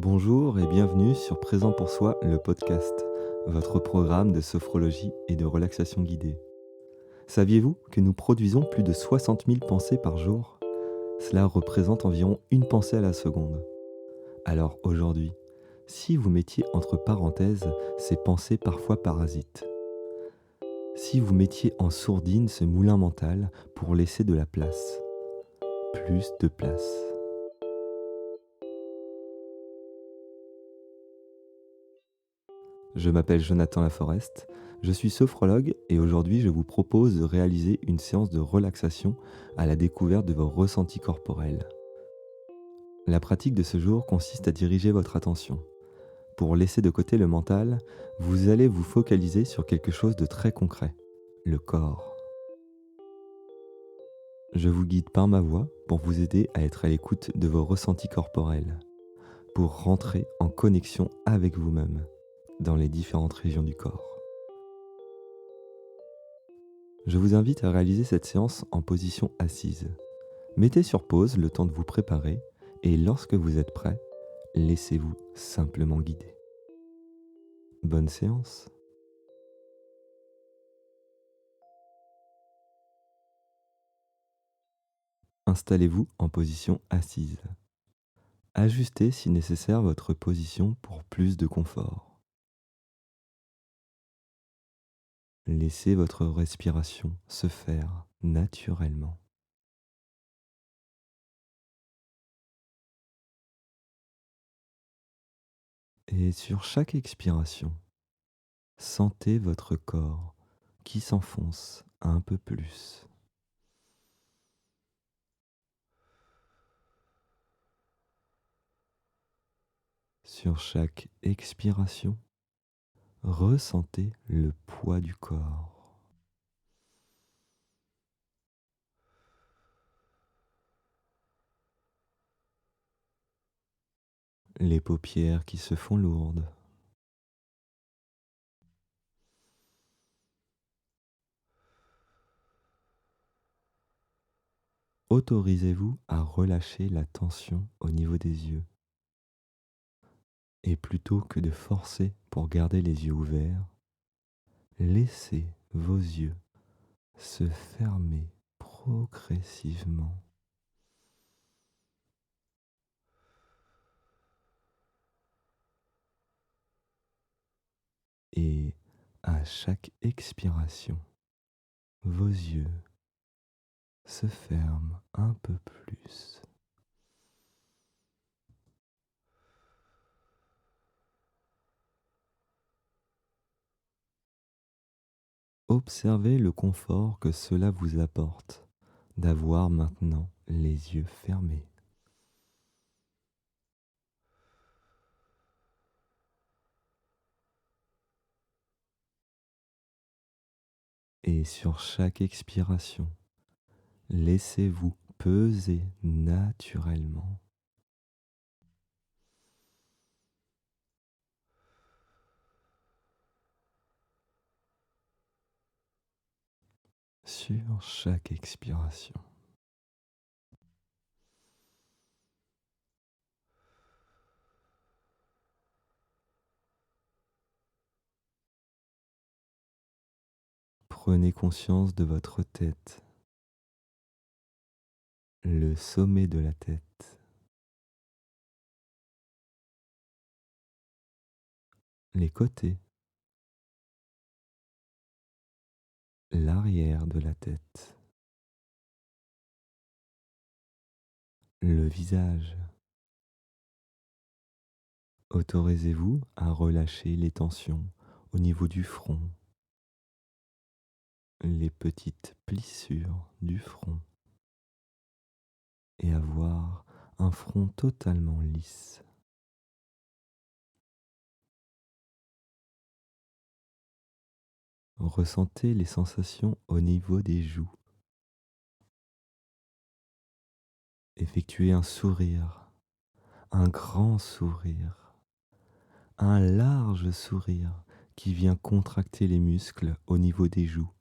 Bonjour et bienvenue sur Présent pour soi, le podcast, votre programme de sophrologie et de relaxation guidée. Saviez-vous que nous produisons plus de 60 000 pensées par jour? Cela représente environ une pensée à la seconde. Alors aujourd'hui, si vous mettiez entre parenthèses ces pensées parfois parasites, si vous mettiez en sourdine ce moulin mental pour laisser de la place, plus de place. Je m'appelle Jonathan Laforest, je suis sophrologue et aujourd'hui je vous propose de réaliser une séance de relaxation à la découverte de vos ressentis corporels. La pratique de ce jour consiste à diriger votre attention. Pour laisser de côté le mental, vous allez vous focaliser sur quelque chose de très concret, le corps. Je vous guide par ma voix pour vous aider à être à l'écoute de vos ressentis corporels, pour rentrer en connexion avec vous-même dans les différentes régions du corps. Je vous invite à réaliser cette séance en position assise. Mettez sur pause le temps de vous préparer et lorsque vous êtes prêt, laissez-vous simplement guider. Bonne séance. Installez-vous en position assise. Ajustez si nécessaire votre position pour plus de confort. Laissez votre respiration se faire naturellement. Et sur chaque expiration, sentez votre corps qui s'enfonce un peu plus. Sur chaque expiration, ressentez le poids du corps. Les paupières qui se font lourdes. Autorisez-vous à relâcher la tension au niveau des yeux. Et plutôt que de forcer pour garder les yeux ouverts, laissez vos yeux se fermer progressivement. Et à chaque expiration, vos yeux se ferment un peu plus. Observez le confort que cela vous apporte d'avoir maintenant les yeux fermés. Et sur chaque expiration, laissez-vous peser naturellement. Sur chaque expiration. Prenez conscience de votre tête, le sommet de la tête, les côtés, l'arrière de la tête, le visage. Autorisez-vous à relâcher les tensions au niveau du front, les petites plissures du front et avoir un front totalement lisse. Ressentez les sensations au niveau des joues. Effectuez un sourire, un grand sourire, un large sourire qui vient contracter les muscles au niveau des joues.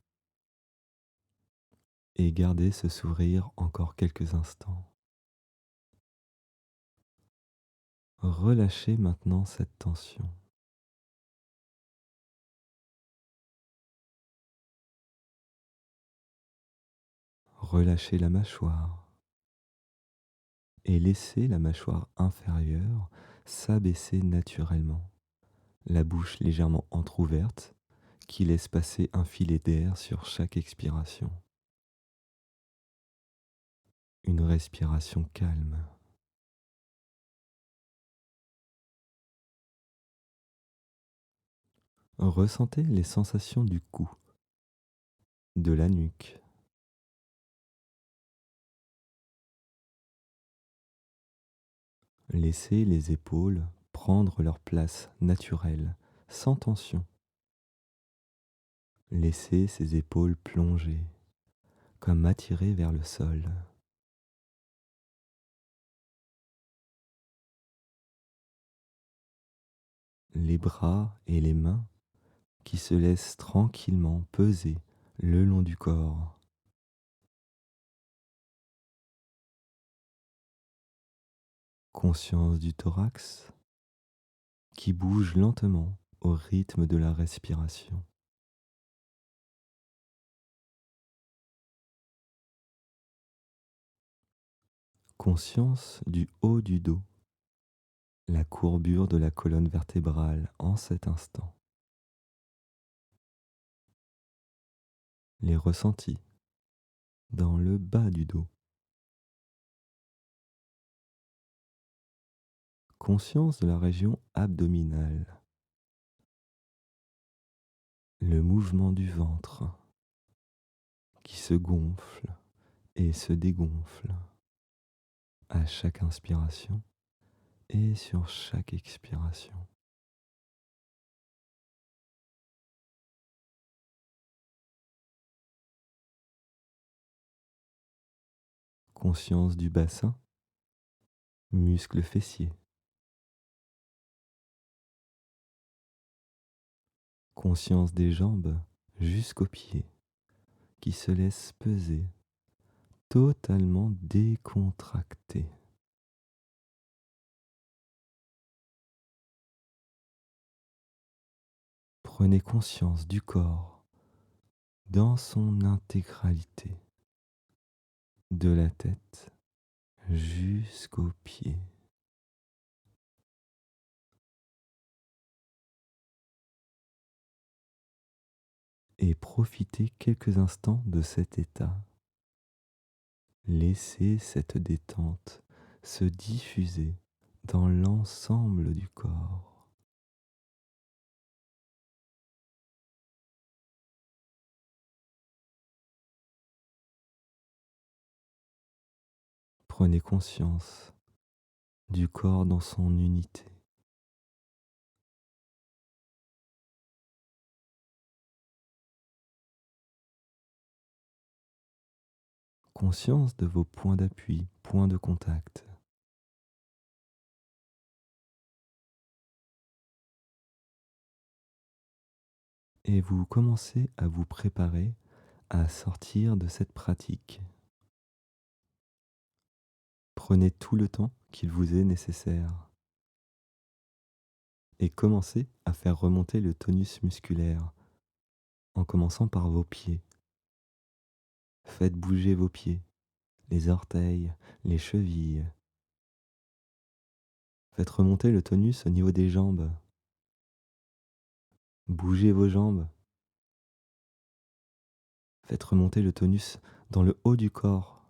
Et gardez ce sourire encore quelques instants. Relâchez maintenant cette tension. Relâchez la mâchoire et laissez la mâchoire inférieure s'abaisser naturellement, la bouche légèrement entr'ouverte qui laisse passer un filet d'air sur chaque expiration. Une respiration calme. Ressentez les sensations du cou, de la nuque. Laissez les épaules prendre leur place naturelle, sans tension. Laissez ces épaules plonger, comme attirées vers le sol. Les bras et les mains qui se laissent tranquillement peser le long du corps. Conscience du thorax qui bouge lentement au rythme de la respiration. Conscience du haut du dos, la courbure de la colonne vertébrale en cet instant. Les ressentis dans le bas du dos. Conscience de la région abdominale. Le mouvement du ventre qui se gonfle et se dégonfle à chaque inspiration et sur chaque expiration. Conscience du bassin, muscles fessiers. Conscience des jambes jusqu'aux pieds qui se laissent peser, totalement décontractés. Prenez conscience du corps dans son intégralité, de la tête jusqu'aux pieds. Et profitez quelques instants de cet état. Laissez cette détente se diffuser dans l'ensemble du corps. Prenez conscience du corps dans son unité. Conscience de vos points d'appui, points de contact. Et vous commencez à vous préparer à sortir de cette pratique. Prenez tout le temps qu'il vous est nécessaire et commencez à faire remonter le tonus musculaire en commençant par vos pieds. Faites bouger vos pieds, les orteils, les chevilles. Faites remonter le tonus au niveau des jambes. Bougez vos jambes. Faites remonter le tonus dans le haut du corps.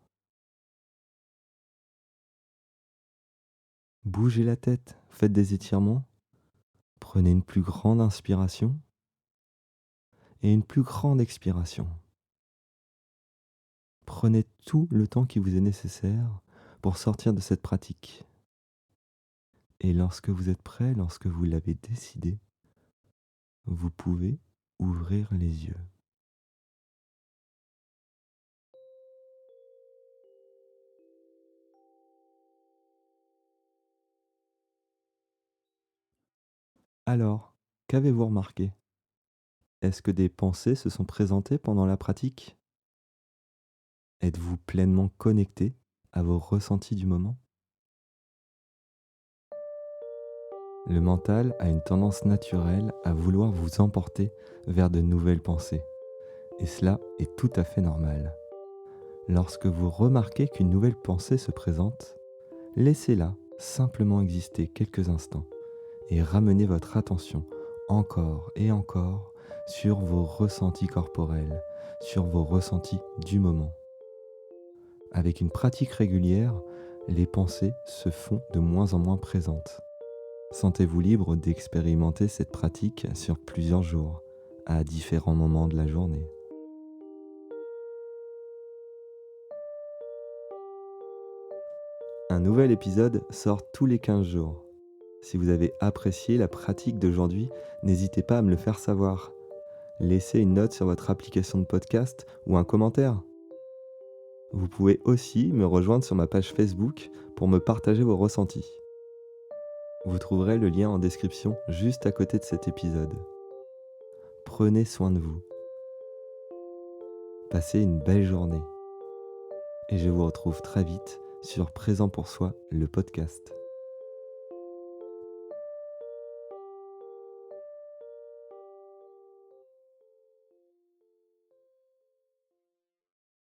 Bougez la tête, faites des étirements. Prenez une plus grande inspiration et une plus grande expiration. Prenez tout le temps qui vous est nécessaire pour sortir de cette pratique. Et lorsque vous êtes prêt, lorsque vous l'avez décidé, vous pouvez ouvrir les yeux. Alors, qu'avez-vous remarqué? Est-ce que des pensées se sont présentées pendant la pratique? Êtes-vous pleinement connecté à vos ressentis du moment? Le mental a une tendance naturelle à vouloir vous emporter vers de nouvelles pensées. Et cela est tout à fait normal. Lorsque vous remarquez qu'une nouvelle pensée se présente, laissez-la simplement exister quelques instants et ramenez votre attention encore et encore sur vos ressentis corporels, sur vos ressentis du moment. Avec une pratique régulière, les pensées se font de moins en moins présentes. Sentez-vous libre d'expérimenter cette pratique sur plusieurs jours, à différents moments de la journée. Un nouvel épisode sort tous les 15 jours. Si vous avez apprécié la pratique d'aujourd'hui, n'hésitez pas à me le faire savoir. Laissez une note sur votre application de podcast ou un commentaire. Vous pouvez aussi me rejoindre sur ma page Facebook pour me partager vos ressentis. Vous trouverez le lien en description juste à côté de cet épisode. Prenez soin de vous. Passez une belle journée. Et je vous retrouve très vite sur Présent pour soi, le podcast.